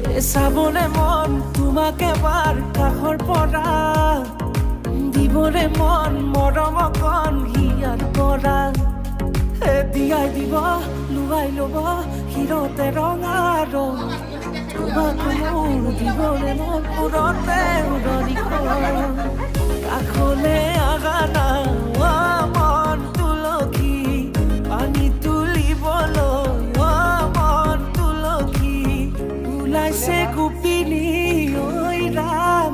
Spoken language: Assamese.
চাবনে মন তোমাক এবাৰ কাষৰ পৰা দিবনে মন মৰম অকণ হিয়াৰ পৰা দিয়াই দিব লুৱাই ল'ব হিৰতে ৰঙা ৰং তোমাক মোৰ দিবনে মন পুৰতে উৰণি কাষলে আগা না মন তুলসী পানী তুলিবলৈ মন তুলসী ওলাইছে গোপিনী ঐ ৰাম